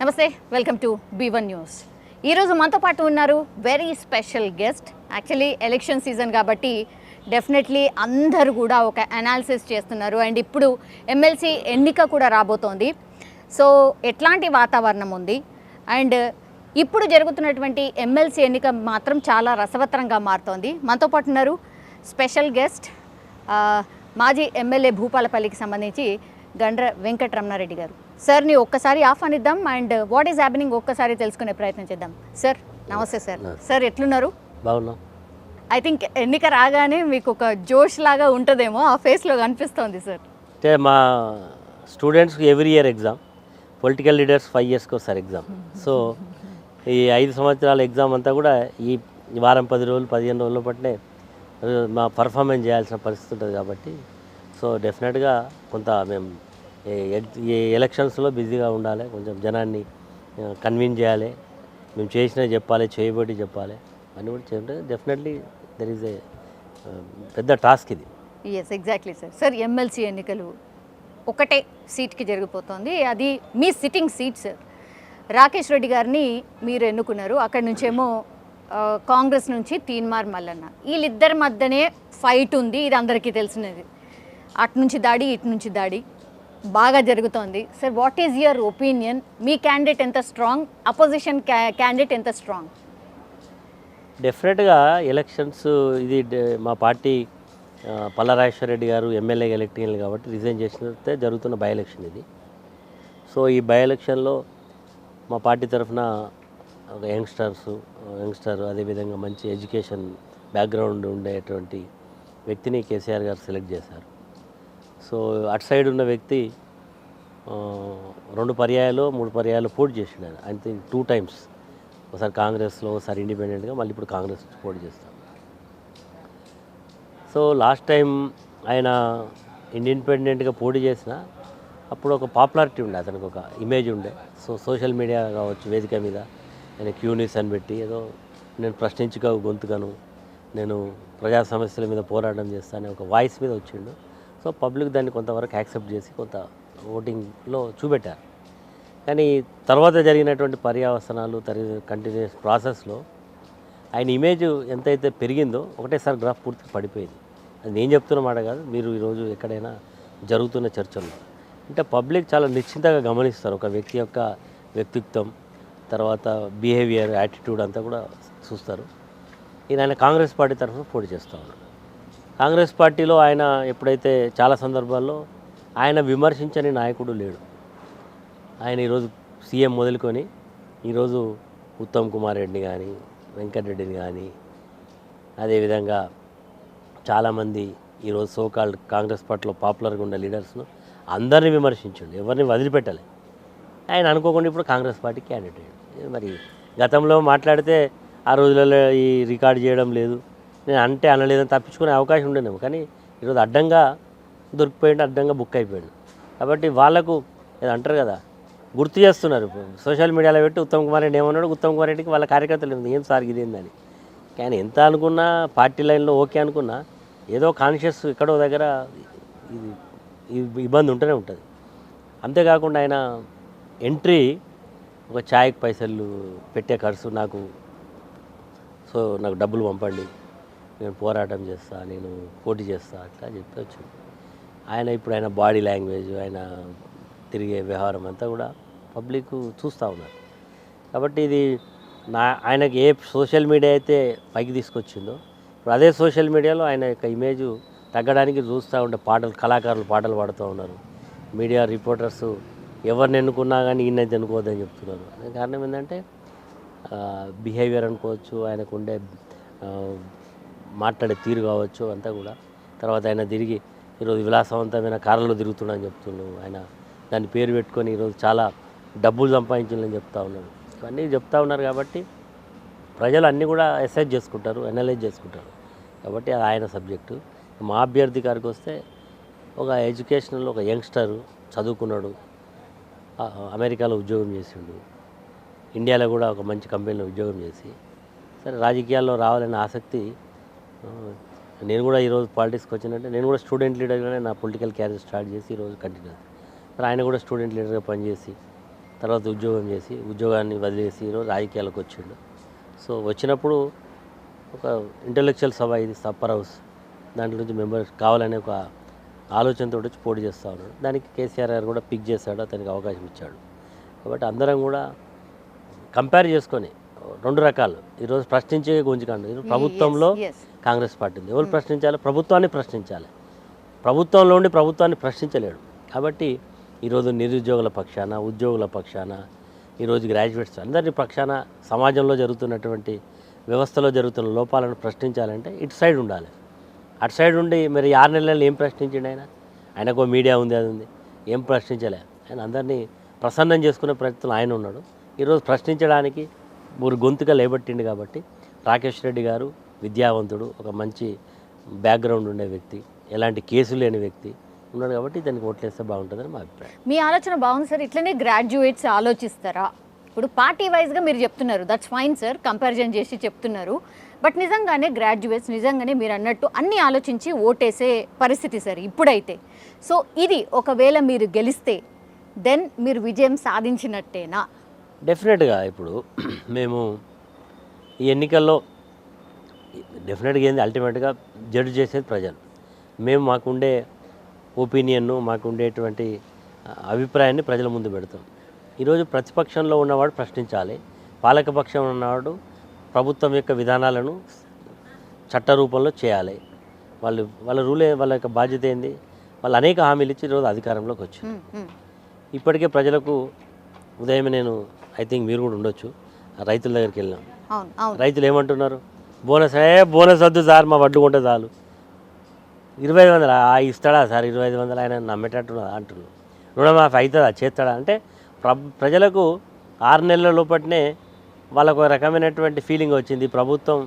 నమస్తే, welcome to B1 news. ఈరోజు మనతో పాటు ఉన్నారు very special guest. Actually election season కాబట్టి డెఫినెట్లీ అందరూ కూడా ఒక అనాలిసిస్ చేస్తున్నారు. అండ్ ఇప్పుడు ఎమ్మెల్సీ ఎన్నిక కూడా రాబోతోంది. సో ఎట్లాంటి వాతావరణం ఉంది అండ్ ఇప్పుడు జరుగుతున్నటువంటి ఎమ్మెల్సీ ఎన్నిక మాత్రం చాలా రసవత్తరంగా మారుతోంది. మనతో పాటు ఉన్నారు స్పెషల్ గెస్ట్ మాజీ ఎమ్మెల్యే భూపాలపల్లికి సంబంధించి గండ్ర వెంకటరమణారెడ్డి గారు. సార్ని ఒక్కసారి ఆహ్వానిద్దాం అండ్ వాట్ ఈస్ హ్యాపెనింగ్ ఒక్కసారి తెలుసుకునే ప్రయత్నం చేద్దాం. సార్ నమస్తే. సార్ ఎట్లున్నారు? బాగున్నాం. ఐ థింక్ ఎన్నిక రాగానే మీకు ఒక జోష్ లాగా ఉంటుందేమో, ఆ ఫేస్లో కనిపిస్తోంది సార్. అంటే మా స్టూడెంట్స్కి every year exam, political leaders 5 yearsకి ఒకసారి ఎగ్జామ్. సో ఈ 5 సంవత్సరాల ఎగ్జామ్ అంతా కూడా ఈ వారం 10 రోజులు 15 రోజుల పట్టినే మా పర్ఫార్మెన్స్ చేయాల్సిన పరిస్థితి ఉంటుంది కాబట్టి సో డెఫినెట్గా కొంత మేము ఈ ఎలక్షన్స్లో బిజీగా ఉండాలి, కొంచెం జనాన్ని కన్విన్స్ చేయాలి, మేము చేసినవి చెప్పాలి, చేయబట్టి చెప్పాలి అని కూడా చేయాలి. డెఫినెట్లీ దెర్ ఈజ్ ఏ పెద్ద టాస్క్ ఇది. Yes, exactly sir. Sir MLC ఎన్నికలు ఒకటే సీట్కి జరిగిపోతుంది, అది మీ sitting seat sir. Rakesh Reddy గారిని మీరు ఎన్నుకున్నారు, అక్కడి నుంచేమో కాంగ్రెస్ నుంచి తీన్మార్ మల్లన్న. వీళ్ళిద్దరి మధ్యనే ఫైట్ ఉంది, ఇది అందరికీ తెలిసినది. అటు నుంచి దాడి, ఇటు నుంచి దాడి బాగా జరుగుతోంది. Sir what is your opinion? Me candidate ఎంత స్ట్రాంగ్, అపోజిషన్ క్యాండిడేట్ ఎంత స్ట్రాంగ్? డెఫినెట్గా ఎలక్షన్స్ ఇది మా పార్టీ పల్లరాజేశ్వర రెడ్డి గారు ఎమ్మెల్యేగా ఎలక్ట్ అయ్యారు కాబట్టి రిజైన్ చేసినట్టే జరుగుతున్న బై ఎలక్షన్ ఇది. సో ఈ బై ఎలక్షన్లో మా పార్టీ తరఫున ఒక యంగ్స్టర్ అదేవిధంగా మంచి ఎడ్యుకేషన్ బ్యాక్గ్రౌండ్ ఉండేటువంటి వ్యక్తిని కేసీఆర్ గారు సెలెక్ట్ చేశారు. సో అటు సైడ్ ఉన్న వ్యక్తి 2 పర్యాయాలు 3 పర్యాయాలు పోటీ చేసిండు. ఆయన ఐ థింక్ 2 times, ఒకసారి కాంగ్రెస్లో ఒకసారి ఇండిపెండెంట్గా, మళ్ళీ ఇప్పుడు కాంగ్రెస్ పోటీ చేస్తాం. సో లాస్ట్ టైం ఆయన ఇండిపెండెంట్గా పోటీ చేసిన అప్పుడు ఒక పాపులారిటీ ఉండే, అతనికి ఒక ఇమేజ్ ఉండే. సో సోషల్ మీడియా కావచ్చు, వేదిక మీద ఆయన క్యూనిస్ అని పెట్టి ఏదో నేను ప్రశ్నించుకో గొంతుకను, నేను ప్రజా సమస్యల మీద పోరాటం చేస్తాను ఒక వాయిస్ మీద వచ్చిండు. సో పబ్లిక్ దాన్ని కొంతవరకు యాక్సెప్ట్ చేసి కొంత ఓటింగ్లో చూపెట్టారు. కానీ తర్వాత జరిగినటువంటి పర్యావసనాలు కంటిన్యూస్ ప్రాసెస్లో ఆయన ఇమేజ్ ఎంతైతే పెరిగిందో ఒకటేసారి గ్రాఫ్ పూర్తి పడిపోయింది. అది నేను చెప్తున్న మాట కాదు, మీరు ఈరోజు ఎక్కడైనా జరుగుతున్న చర్చల్లో అంటే పబ్లిక్ చాలా నిశ్చింతగా గమనిస్తారు ఒక వ్యక్తి యొక్క వ్యక్తిత్వం, తర్వాత బిహేవియర్, యాటిట్యూడ్ అంతా కూడా చూస్తారు. ఆయన కాంగ్రెస్ పార్టీ తరఫున పోటీ చేస్తూ ఉన్నాడు. కాంగ్రెస్ పార్టీలో ఆయన ఎప్పుడైతే చాలా సందర్భాల్లో ఆయన విమర్శించని నాయకుడు లేడు. ఆయన ఈరోజు సీఎం మొదలుకొని ఈరోజు ఉత్తమ్ కుమార్ రెడ్డిని కానీ, వెంకటరెడ్డిని కానీ, అదేవిధంగా చాలామంది ఈరోజు సోకాల్డ్ కాంగ్రెస్ పార్టీలో పాపులర్గా ఉన్న లీడర్స్ను అందరినీ విమర్శించండి, ఎవరిని వదిలిపెట్టాలి. ఆయన అనుకోకుండా ఇప్పుడు కాంగ్రెస్ పార్టీ క్యాండిడేట్. మరి గతంలో మాట్లాడితే ఆ రోజులలో ఈ రికార్డు చేయడం లేదు, నేను అంటే అనలేదని తప్పించుకునే అవకాశం ఉండేనేమో. కానీ ఈరోజు అడ్డంగా దొరికిపోయిండు, అడ్డంగా బుక్ అయిపోయాడు. కాబట్టి వాళ్ళకు ఏదో అంటారు కదా, గుర్తు చేస్తున్నారు. సోషల్ మీడియాలో పెట్టి ఉత్తమ్ కుమార్ రెడ్డి ఏమన్నాడు, ఉత్తమ్ కుమార్ రెడ్డికి వాళ్ళ కార్యకర్తలు ఏం సార్ ఇదేందని. కానీ ఎంత అనుకున్నా పార్టీ లైన్లో ఓకే అనుకున్నా ఏదో కాన్షియస్ ఎక్కడో దగ్గర ఇది ఇబ్బంది ఉంటూనే ఉంటుంది. అంతేకాకుండా ఆయన ఎంట్రీ ఒక ఛాయ్కి పైసలు పెట్టే ఖర్చు నాకు డబ్బులు పంపండి, నేను పోరాటం చేస్తా, నేను పోటీ చేస్తా అట్లా చెప్పి వచ్చింది. ఇప్పుడు ఆయన బాడీ లాంగ్వేజ్, ఆయన తిరిగే వ్యవహారం అంతా కూడా పబ్లిక్ చూస్తూ ఉన్నారు. కాబట్టి ఇది ఆయనకి ఏ సోషల్ మీడియా అయితే పైకి తీసుకొచ్చిందో ఇప్పుడు అదే సోషల్ మీడియాలో ఆయన యొక్క ఇమేజ్ తగ్గడానికి చూస్తూ ఉండే కళాకారులు పాటలు పాడుతూ ఉన్నారు. మీడియా రిపోర్టర్స్ ఎవరిని ఎన్నుకున్నా కానీ ఈయనైతే ఎన్నుకోవద్దని చెప్తున్నారు. కారణం ఏంటంటే బిహేవియర్ అనుకోవచ్చు, ఆయనకు ఉండే మాట్లాడే తీరు కావచ్చు అంతా కూడా. తర్వాత ఆయన తిరిగి ఈరోజు విలాసవంతమైన కార్లలో తిరుగుతున్నాడని చెప్తున్నాడు. ఆయన దాని పేరు పెట్టుకొని ఈరోజు చాలా డబ్బులు సంపాదించాలని చెప్తా ఉన్నాడు. ఇవన్నీ చెప్తా ఉన్నారు కాబట్టి ప్రజలు అన్నీ కూడా అసెస్ చేసుకుంటారు, అనలైజ్ చేసుకుంటారు. కాబట్టి అది ఆయన సబ్జెక్టు. మా అభ్యర్థి గారికి వస్తే ఒక ఎడ్యుకేషనల్ ఒక యంగ్స్టర్, చదువుకున్నాడు, అమెరికాలో ఉద్యోగం చేసిండు, ఇండియాలో కూడా ఒక మంచి కంపెనీలో ఉద్యోగం చేసి సరే రాజకీయాల్లో రావాలనే ఆసక్తి. నేను కూడా ఈరోజు పాలిటిక్స్కి వచ్చినట్టే నేను కూడా స్టూడెంట్ లీడర్గానే నా పొలిటికల్ క్యారియర్ స్టార్ట్ చేసి ఈరోజు కంటిన్యూ. మరి ఆయన కూడా స్టూడెంట్ లీడర్గా పనిచేసి తర్వాత ఉద్యోగం చేసి ఉద్యోగాన్ని వదిలేసి ఈరోజు రాజకీయాలకు వచ్చిండు. సో వచ్చినప్పుడు ఒక ఇంటలెక్చువల్ సభ ఇది అప్పర్ హౌస్, దాంట్లో నుంచి మెంబర్స్ కావాలనే ఒక ఆలోచనతో వచ్చి పోటీ చేస్తూ ఉన్నాడు. దానికి కేసీఆర్ గారు కూడా పిక్ చేశాడు, అతనికి అవకాశం ఇచ్చాడు. కాబట్టి అందరం కూడా కంపేర్ చేసుకొని రెండు రకాలు ఈరోజు ప్రశ్నించే గుంజుకండి. ప్రభుత్వంలో కాంగ్రెస్ పార్టీ ఉంది, ఎవరు ప్రశ్నించాలి? ప్రభుత్వాన్ని ప్రశ్నించాలి. ప్రభుత్వంలో ఉండి ప్రభుత్వాన్ని ప్రశ్నించలేడు. కాబట్టి ఈరోజు నిరుద్యోగుల పక్షాన, ఉద్యోగుల పక్షాన, ఈరోజు గ్రాడ్యుయేట్స్ అందరి పక్షాన సమాజంలో జరుగుతున్నటువంటి వ్యవస్థలో జరుగుతున్న లోపాలను ప్రశ్నించాలంటే ఇటు సైడ్ ఉండాలి. అటు సైడ్ ఉండి మరి 6 నెలలు ఏం ప్రశ్నించండి ఆయనకు మీడియా ఉంది, అది ఉంది, ఏం ప్రశ్నించలే. ఆయన అందరినీ ప్రసన్నం చేసుకునే ప్రయత్నంలో ఆయన ఉన్నాడు. ఈరోజు ప్రశ్నించడానికి ఊరు గొంతుగా లేబట్టిండు. కాబట్టి రాకేష్ రెడ్డి గారు విద్యావంతుడు, ఒక మంచి బ్యాక్గ్రౌండ్ ఉండే వ్యక్తి, ఎలాంటి కేసులు లేని వ్యక్తి ఉన్నాడు. కాబట్టి దానికి ఓట్లేస్తే బాగుంటుందని మా అభిప్రాయం. మీ ఆలోచన బాగుంది సార్. ఇట్లనే గ్రాడ్యుయేట్స్ ఆలోచిస్తారా? ఇప్పుడు పార్టీ వైజ్గా మీరు చెప్తున్నారు, దట్స్ ఫైన్ సార్, కంపారిజన్ చేసి చెప్తున్నారు. బట్ నిజంగానే గ్రాడ్యుయేట్స్ నిజంగానే మీరు అన్నట్టు అన్నీ ఆలోచించి ఓటేసే పరిస్థితి సార్ ఇప్పుడైతే. సో ఇది ఒకవేళ మీరు గెలిస్తే దెన్ మీరు విజయం సాధించినట్టేనా? డెఫినెట్గా ఇప్పుడు మేము ఈ ఎన్నికల్లో డెఫినెట్గా ఏంది అల్టిమేట్గా జడ్జ్ చేసేది ప్రజలు. మేము మాకుండే ఒపీనియన్ను, మాకుండేటువంటి అభిప్రాయాన్ని ప్రజల ముందు పెడతాం. ఈరోజు ప్రతిపక్షంలో ఉన్నవాడు ప్రశ్నించాలి, పాలకపక్షం ఉన్నవాడు ప్రభుత్వం యొక్క విధానాలను చట్ట రూపంలో చేయాలి. వాళ్ళ రూలే, వాళ్ళ యొక్క బాధ్యత ఏంది? వాళ్ళు అనేక హామీలు ఇచ్చి ఈరోజు అధికారంలోకి వచ్చింది. ఇప్పటికే ప్రజలకు ఉదయం నేను ఐ థింక్ మీరు కూడా ఉండొచ్చు, రైతుల దగ్గరికి వెళ్ళాం. రైతులు ఏమంటున్నారు? బోనస్ వద్దు సార్, మా వడ్లు కొంటే చాలు. 2500 ఇస్తాడా సార్? 2500 ఆయన నమ్మేటట్టు అంటున్నారు. రుణమాఫీ అవుతుందా, చేస్తాడా అంటే ప్రజలకు 6 నెలల లోపటినే వాళ్ళకు ఒక రకమైనటువంటి ఫీలింగ్ వచ్చింది, ప్రభుత్వం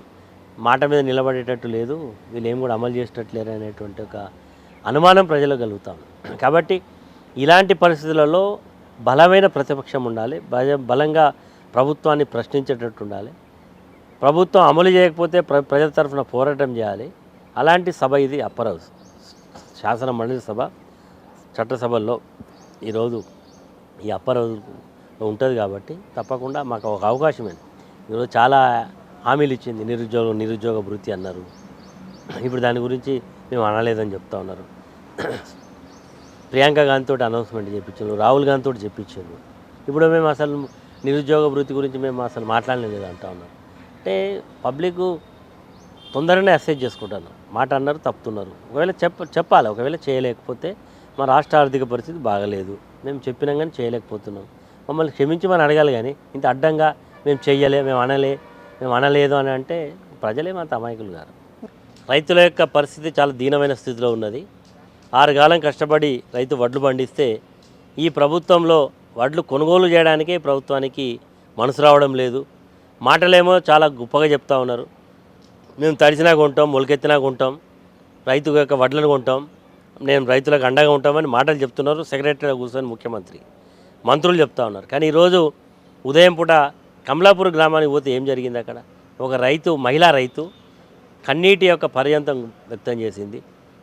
మాట మీద నిలబడేటట్టు లేదు, వీళ్ళు ఏం కూడా అమలు చేసేటట్లేరు అనేటువంటి ఒక అనుమానం ప్రజలకు కలుగుతాం. కాబట్టి ఇలాంటి పరిస్థితులలో బలమైన ప్రతిపక్షం ఉండాలి, బలంగా ప్రభుత్వాన్ని ప్రశ్నించేటట్టు ఉండాలి. ప్రభుత్వం అమలు చేయకపోతే ప్రజల తరఫున పోరాటం చేయాలి. అలాంటి సభ ఇది అప్పర్ హౌస్, శాసన మండలి సభ, చట్టసభల్లో ఈరోజు ఈ అప్పర్ హౌస్లో ఉంటుంది. కాబట్టి తప్పకుండా మాకు ఒక అవకాశమే. ఈరోజు చాలా హామీలు ఇచ్చింది, నిరుద్యోగ భృతి అన్నారు. ఇప్పుడు దాని గురించి మేము అనలేదని చెప్తా ఉన్నారు. ప్రియాంక గాంధీతో అనౌన్స్మెంట్ చేయించారు, రాహుల్ గాంధీతో చెప్పించారు. ఇప్పుడు మేము అసలు నిరుద్యోగ భృతి గురించి మేము అసలు మాట్లాడలేదు అంటా ఉన్నాం. అంటే పబ్లిక్ తొందరగానే అసెస్ చేసుకుంటాను, మాట అన్నారు తప్పుతున్నారు. ఒకవేళ చెప్పాలి, ఒకవేళ చేయలేకపోతే మా రాష్ట్ర ఆర్థిక పరిస్థితి బాగలేదు, మేము చెప్పినాం కానీ చేయలేకపోతున్నాం, మమ్మల్ని క్షమించమని అడగాలి. కానీ ఇంత అడ్డంగా మేము చెయ్యలే, మేము అనలేదు అని అంటే ప్రజలే మా అమాయకులు గారు. రైతుల యొక్క పరిస్థితి చాలా దీనమైన స్థితిలో ఉన్నది. 6 కాలం కష్టపడి రైతు వడ్లు పండిస్తే ఈ ప్రభుత్వంలో వడ్లు కొనుగోలు చేయడానికే ప్రభుత్వానికి మనసు రావడం లేదు. మాటలేమో చాలా గొప్పగా చెప్తా ఉన్నారు, మేము తడిసినా కొంటాం, మొలకెత్తినా కొంటాం, రైతు యొక్క వడ్లను కొంటాం, నేను రైతులకు అండగా ఉంటామని మాటలు చెప్తున్నారు. సెక్రటరీలో కూర్చొని ముఖ్యమంత్రి, మంత్రులు చెప్తా ఉన్నారు. కానీ ఈరోజు ఉదయం పూట కమలాపూర్ గ్రామానికి పోతే ఏం జరిగింది? అక్కడ ఒక రైతు, మహిళా రైతు కన్నీటి యొక్క పర్యంతం వ్యక్తం చేసింది.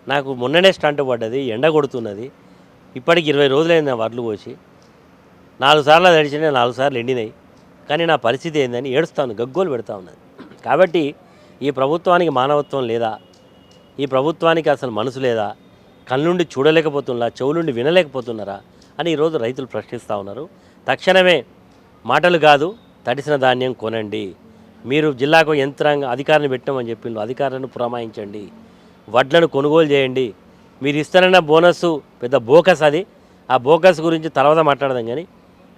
నాకు మొన్ననే స్టంట్ పడ్డది, ఎండ కొడుతున్నది, ఇప్పటికి 20 రోజులైంది వడ్లు కోసి, 4 సార్లు తడిచినాయి, 4 సార్లు ఎండినాయి, కానీ నా పరిస్థితి ఏందని ఏడుస్తాను, గగ్గోలు పెడతా ఉన్నది. కాబట్టి ఈ ప్రభుత్వానికి మానవత్వం లేదా? ఈ ప్రభుత్వానికి అసలు మనసు లేదా? కళ్ళుండి చూడలేకపోతున్నా, చెవులుండి వినలేకపోతున్నారా అని ఈరోజు రైతులు ప్రశ్నిస్తూ ఉన్నారు. తక్షణమే మాటలు కాదు, తడిసిన ధాన్యం కొనండి. మీరు జిల్లాకు యంత్రాంగ అధికారిని పెట్టామని చెప్పిండ్రు, అధికారులను పురమాయించండి, వడ్లను కొనుగోలు చేయండి. మీరు ఇస్తారన్న బోనస్ పెద్ద బోకస్, అది ఆ బోకస్ గురించి తర్వాత మాట్లాడదాం. కానీ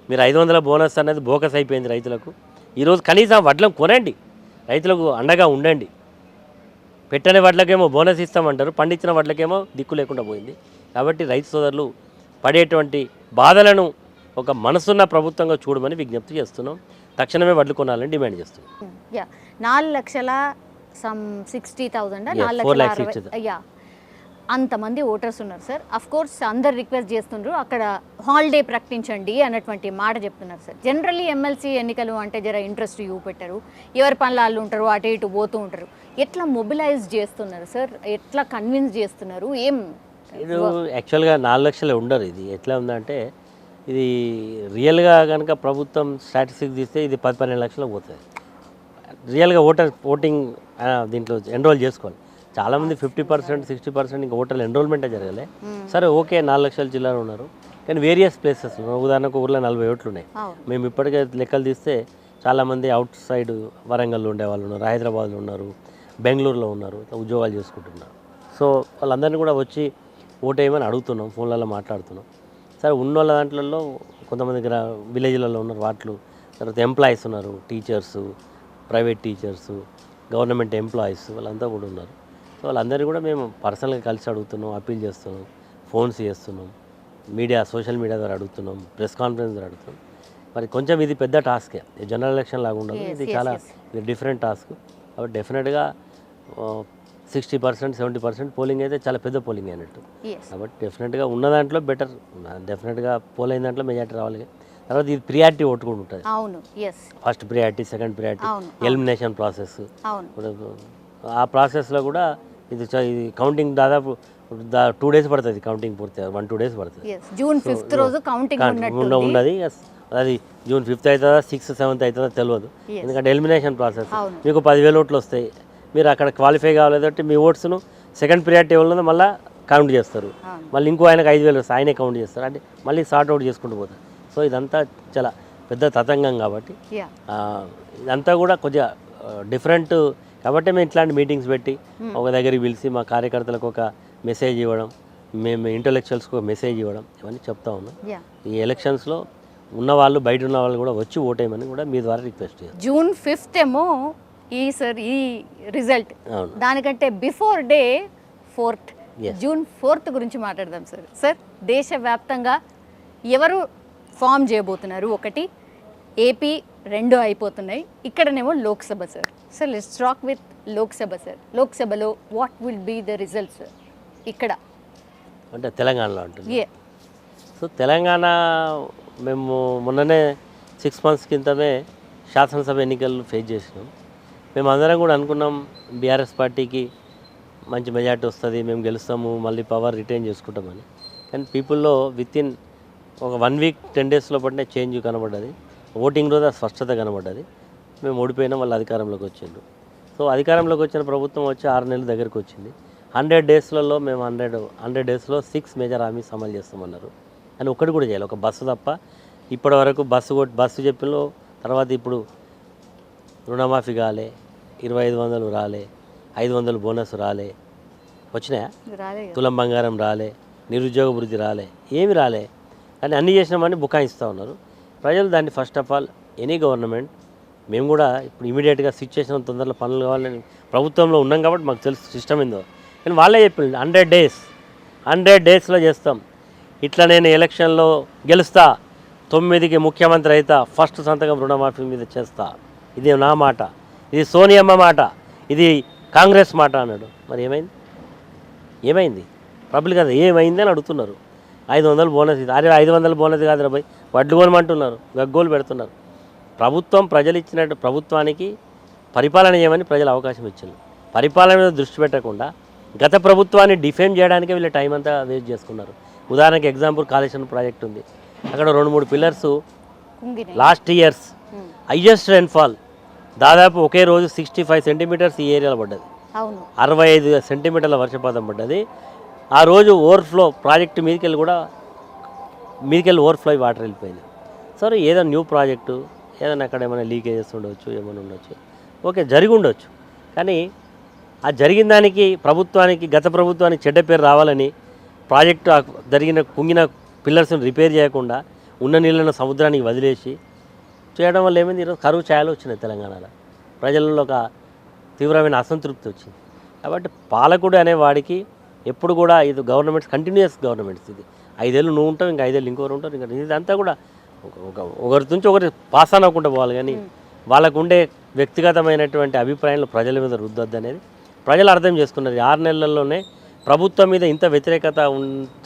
మీరు 500 బోనస్ అనేది బోకస్ అయిపోయింది రైతులకు. ఈరోజు కనీసం వడ్లను కొనండి, రైతులకు అండగా ఉండండి. పెట్టని వడ్లకేమో బోనస్ ఇస్తామంటారు, పండించిన వడ్లకేమో దిక్కు లేకుండా పోయింది. కాబట్టి రైతు సోదరులు పడేటువంటి బాధలను ఒక మనసున్న ప్రభుత్వంగా చూడమని విజ్ఞప్తి చేస్తున్నాం. తక్షణమే వడ్లు కొనాలని డిమాండ్ చేస్తున్నాం. 4,60,000 అంతమంది ఓటర్స్ ఉన్నారు సార్. అఫ్ కోర్స్ అందరు రిక్వెస్ట్ చేస్తున్నారు, అక్కడ హాలిడే ప్రకటించండి అన్నటువంటి మాట చెప్తున్నారు సార్. జనరల్లీ ఎమ్మెల్సీ ఎన్నికలు అంటే జర ఇంట్రెస్ట్ చూపెట్టారు, ఎవరి పనులు ఉంటారు, అటు ఇటు పోతూ ఉంటారు. ఎట్లా మొబిలైజ్ చేస్తున్నారు సార్? ఎట్లా కన్విన్స్ చేస్తున్నారు? ఏం ఇది యాక్చువల్గా 4 లక్షలు ఉండరు. ఇది ఎట్లా ఉందంటే ఇది రియల్గా కనుక ప్రభుత్వం స్టాటిస్టిక్స్ తీస్తే ఇది 10-12 లక్షలకు పోతుంది. రియల్గా ఓటింగ్ దీంట్లో ఎన్రోల్ చేసుకోవాలి. చాలామంది 50%, 60% ఇంకా ఓటర్లు ఎన్రోల్మెంటే జరగలే. సరే ఓకే, 4 లక్షల చిల్లర ఉన్నారు, కానీ వేరియస్ ప్లేసెస్ ఉదాహరణకు ఊర్లో 40 ఓట్లు ఉన్నాయి. మేము ఇప్పటికే లెక్కలు తీస్తే చాలామంది అవుట్ సైడ్ వరంగల్లో ఉండే వాళ్ళు ఉన్నారు, హైదరాబాద్లో ఉన్నారు, బెంగళూరులో ఉన్నారు, ఉద్యోగాలు చేసుకుంటున్నారు. సో వాళ్ళందరినీ కూడా వచ్చి ఓటేయమని అడుగుతున్నాం, ఫోన్లలో మాట్లాడుతున్నాం. సరే ఉన్న వాళ్ళ దాంట్లో కొంతమంది విలేజ్లలో ఉన్నారు, వాటిలో తర్వాత ఎంప్లాయీస్ ఉన్నారు, teachers, private teachers, government employees, వాళ్ళంతా కూడా ఉన్నారు. సో వాళ్ళందరినీ కూడా మేము పర్సనల్గా కలిసి అడుగుతున్నాం, అప్పీల్ చేస్తున్నాం, ఫోన్స్ చేస్తున్నాం, మీడియా సోషల్ మీడియా ద్వారా అడుగుతున్నాం, ప్రెస్ కాన్ఫరెన్స్ ద్వారా అడుగుతున్నాం. మరి కొంచెం ఇది పెద్ద టాస్కే, జనరల్ ఎలక్షన్ లాగా ఉండదు, ఇది చాలా డిఫరెంట్ టాస్క్. కాబట్టి డెఫినెట్గా 60%, 70% పోలింగ్ అయితే చాలా పెద్ద పోలింగ్ అయినట్టు. కాబట్టి డెఫినెట్గా ఉన్న దాంట్లో బెటర్, డెఫినెట్గా పోల్ అయిన దాంట్లో మెజార్టీ రావాలి. తర్వాత ఇది ప్రియారిటీ ఓటు కూడా ఉంటుంది. First priority, second priority, elimination process. ఆ ప్రాసెస్లో కూడా ఇది కౌంటింగ్ దాదాపు 2 days పడుతుంది, కౌంటింగ్ పూర్తి 1-2 days పడుతుంది. జూన్ 5th రోజు కౌంటింగ్ ఉన్నది. అది June 5th అవుతుందా 6th 7th అవుతుందా తెలియదు, ఎందుకంటే ఎలిమినేషన్ ప్రాసెస్. మీకు 10,000 ఓట్లు వస్తాయి, మీరు అక్కడ క్వాలిఫై కావాలంటే మీ ఓట్స్ను సెకండ్ ప్రియారిటీ ఉన్నదో మళ్ళీ కౌంట్ చేస్తారు, మళ్ళీ ఇంకో ఆయనకు 5,000 వస్తాయి, ఆయనే కౌంట్ చేస్తారు, అంటే మళ్ళీ సార్ట్ అవుట్ చేసుకుంటూ పోతారు. సో ఇదంతా చాలా పెద్ద తతంగం. కాబట్టి ఇదంతా కూడా కొద్దిగా డిఫరెంట్. కాబట్టి మేము ఇట్లాంటి మీటింగ్స్ పెట్టి ఒక దగ్గరికి పిలిచి మా కార్యకర్తలకు ఒక మెసేజ్ ఇవ్వడం, మేము ఇంటలెక్చువల్స్కి ఒక మెసేజ్ ఇవ్వడం, ఇవన్నీ చెప్తా ఉన్నాం. ఈ ఎలక్షన్స్లో ఉన్నవాళ్ళు, బయట ఉన్న వాళ్ళు కూడా వచ్చి ఓటేయమని కూడా మీ ద్వారా రిక్వెస్ట్ చేస్తాం. June 5th ఏమో ఈ రిజల్ట్, దానికంటే before day 4th, June 4th గురించి మాట్లాడదాం సార్. సార్, దేశవ్యాప్తంగా ఎవరు ఫామ్ చేయబోతున్నారు? ఒకటి ఏపీ, 2 అయిపోతున్నాయి, ఇక్కడనేమో Lok Sabha sir. Sir let's talk with Lok Sabha sir. లోక్సభలో what will be the results ఇక్కడ అంటే తెలంగాణలో ఉంటుంది. సో తెలంగాణ మేము మొన్ననే 6 months క్రితమే శాసనసభ ఎన్నికలు ఫేస్ చేసినాం. మేము అందరం కూడా అనుకున్నాం బీఆర్ఎస్ పార్టీకి మంచి మెజార్టీ వస్తుంది, మేము గెలుస్తాము, మళ్ళీ పవర్ రిటైన్ చేసుకుంటామని. కానీ పీపుల్లో వితిన్ ఒక 1 week 10 days లోపలనే చేంజ్ కనబడ్డది. ఓటింగ్ రోజు స్పష్టత కనబడ్డది. మేము ఓడిపోయినా వాళ్ళు అధికారంలోకి వచ్చిండ్రు. సో అధికారంలోకి వచ్చిన ప్రభుత్వం వచ్చి 6 నెలల దగ్గరికి వచ్చింది. 100 daysలలో మేము 100 daysలో 6 మేజర్ హామీస్ అమలు చేస్తామన్నారు. అని ఒక్కటి కూడా చేయాలి, ఒక బస్సు తప్ప. ఇప్పటి వరకు బస్సు చెప్పిన తర్వాత ఇప్పుడు రుణమాఫీ కాలే, 2500 రాలే, 500 బోనస్ రాలే, వచ్చినాయా? తులం బంగారం రాలే, నిరుద్యోగ వృద్ధి రాలే, ఏమి రాలే. కానీ అన్నీ చేసినామని బుకాయిస్తూ ఉన్నారు ప్రజలు. దాన్ని first of all any government, మేము కూడా ఇప్పుడు ఇమీడియట్గా సిచ్యువేషన్ తొందరలో పనులు కావాలని ప్రభుత్వంలో ఉన్నాం కాబట్టి మాకు తెలుసు సిస్టమ్ ఏందో. కానీ వాళ్ళే చెప్పింది 100 daysలో చేస్తాం. ఇట్లా నేను ఎలక్షన్లో గెలుస్తా, 9కి ముఖ్యమంత్రి అవుతా, ఫస్ట్ సంతకం రుణమాఫీ మీద చేస్తా, ఇది నా మాట, ఇది సోనియమ్మ మాట, ఇది కాంగ్రెస్ మాట అన్నాడు. మరి ఏమైంది పబ్లిక్ అది ఏమైంది అని అడుగుతున్నారు. 500 బోనస్, ఇది అరే 500 బోనస్ కాదు రా భయ్, వడ్లు కొనమంటున్నారు, గగ్గోలు పెడుతున్నారు. ప్రభుత్వం ప్రజలు ఇచ్చినట్టు ప్రభుత్వానికి పరిపాలన చేయమని ప్రజలు అవకాశం ఇచ్చారు. పరిపాలన మీద దృష్టి పెట్టకుండా గత ప్రభుత్వాన్ని డిఫెండ్ చేయడానికే వీళ్ళ టైం అంతా వేస్ట్ చేసుకున్నారు. ఉదాహరణకి ఎగ్జాంపుల్ కాళేశ్వరం ప్రాజెక్ట్ ఉంది, అక్కడ 2-3 pillars last years highest rainfall దాదాపు ఒకే రోజు 65 centimeters ఈ ఏరియాలో పడ్డది, 65 centimeters వర్షపాతం పడ్డది. ఆ రోజు ఓవర్ఫ్లో ప్రాజెక్టు మీదకెళ్ళి ఓవర్ఫ్లో వాటర్ వెళ్ళిపోయింది. సరే ఏదో న్యూ ప్రాజెక్టు, ఏదైనా అక్కడ ఏమైనా లీకేజెస్ ఉండవచ్చు, ఏమైనా ఉండొచ్చు, ఓకే జరిగి ఉండొచ్చు. కానీ ఆ జరిగిన దానికి ప్రభుత్వానికి, గత ప్రభుత్వానికి చెడ్డ పేరు రావాలని ప్రాజెక్టు కుంగిన పిల్లర్స్ని రిపేర్ చేయకుండా ఉన్న నీళ్ళను సముద్రానికి వదిలేసి చేయడం వల్ల ఏమైంది, ఈరోజు కరువు ఛాయలు వచ్చినాయి తెలంగాణలో. ప్రజలలో ఒక తీవ్రమైన అసంతృప్తి వచ్చింది. కాబట్టి పాలకుడు అనేవాడికి ఎప్పుడు కూడా ఇది గవర్నమెంట్స్ కంటిన్యూస్ గవర్నమెంట్స్, ఇది 5 ఏళ్ళు నువ్వు ఉంటావు, ఇంకా 5 ఏళ్ళు ఇంకొకరు ఉంటారు, ఇంకా ఇదంతా కూడా ఒకరి నుంచి ఒకరి పాస్ అవ్వకుండా పోవాలి. కానీ వాళ్ళకు ఉండే వ్యక్తిగతమైనటువంటి అభిప్రాయాలు ప్రజల మీద రుద్దొద్దు అనేది ప్రజలు అర్థం చేసుకున్నారు. 6 నెలల్లోనే ప్రభుత్వం మీద ఇంత వ్యతిరేకత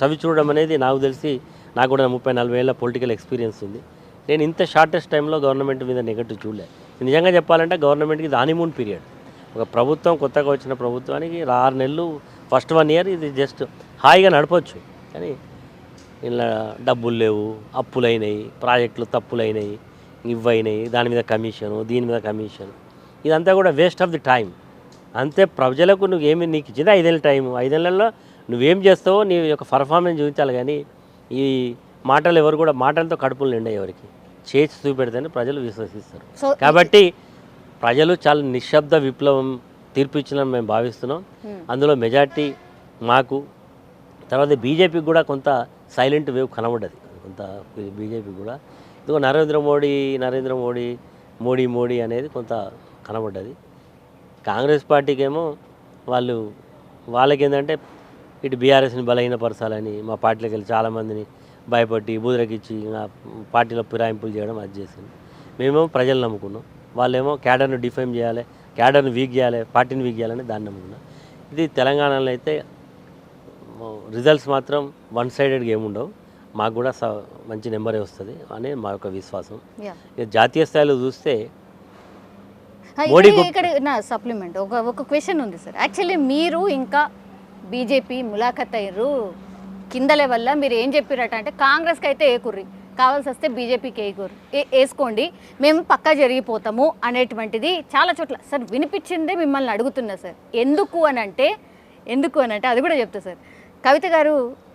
చవి చూడడం అనేది నాకు తెలిసి, నాకు కూడా 30-40 ఏళ్ళ పొలిటికల్ ఎక్స్పీరియన్స్ ఉంది. నేను ఇంత షార్టెస్ట్ టైంలో గవర్నమెంట్ మీద నెగటివ్ చూడలేదు. నిజంగా చెప్పాలంటే గవర్నమెంట్కి ఇది హనీమూన్ పీరియడ్. ఒక ప్రభుత్వం కొత్తగా వచ్చిన ప్రభుత్వానికి 6 నెలలు, ఫస్ట్ 1 year ఇది జస్ట్ హాయిగా నడపచ్చు. కానీ ఇలా డబ్బులు లేవు, అప్పులైనాయి, ప్రాజెక్టులు తప్పులైనాయి, ఇవ్వైనాయి, దాని మీద కమిషను, దీని మీద కమిషన్, ఇదంతా కూడా వేస్ట్ ఆఫ్ ది టైం. అంతే ప్రజలకు నువ్వేమి నీకు ఇచ్చింది 5 ఏళ్ళ టైం, 5 ఏళ్ళల్లో నువ్వేం చేస్తావో నీ యొక్క పర్ఫార్మెన్స్ చూపించాలి. కానీ ఈ మాటలు ఎవరు కూడా మాటలతో కడుపులు నిండా ఎవరికి చేసి చూపెడితేనే ప్రజలు విశ్వసిస్తారు. కాబట్టి ప్రజలు చాలా నిశ్శబ్ద విప్లవం తీర్పు ఇచ్చిందని మేము భావిస్తున్నాం. అందులో మెజార్టీ మాకు. తర్వాత బీజేపీకి కూడా కొంత సైలెంట్ వేవ్ కనబడ్డది, కొంత బీజేపీ కూడా. ఇదిగో నరేంద్ర మోడీ అనేది కొంత కనబడ్డది. కాంగ్రెస్ పార్టీకి ఏమో వాళ్ళకి ఏంటంటే ఇటు బీఆర్ఎస్ని బలహీనపరచాలని మా పార్టీలోకి వెళ్ళి చాలామందిని భయపట్టి బూదరకిచ్చి పార్టీలో ఫిరాయింపులు చేయడం అది చేసింది. మేమేమో ప్రజలు నమ్ముకున్నాం, వాళ్ళేమో క్యాడర్ను డిఫైమ్ చేయాలి, క్యాడర్ను వీక్ చేయాలి, పార్టీని వీక్ చేయాలని దాన్ని నమ్ముకున్నాం. ఇది తెలంగాణలో అయితే రిజల్ట్స్ మాత్రం వన్ సైడెడ్గా ఏముండవు, మాకు కూడా మంచి నెంబరే వస్తుంది అని మా యొక్క విశ్వాసం. జాతీయ స్థాయిలో చూస్తే ఇక్కడ నా సప్లిమెంట్ ఒక క్వశ్చన్ ఉంది సార్. యాక్చువల్లీ మీరు ఇంకా బీజేపీ ములాఖత్ అయ్యారు, కింద లెవెల్లో మీరు ఏం చెప్పారట అంటే కాంగ్రెస్కి అయితే ఏకుర్రి, కావాల్సి వస్తే బీజేపీకి వేసుకోండి, మేము పక్కా జరిగిపోతాము అనేటువంటిది చాలా చోట్ల సార్ వినిపించిందే. మిమ్మల్ని అడుగుతున్నా సార్, ఎందుకు అని అంటే అది కూడా చెప్తా సార్. కవిత గారు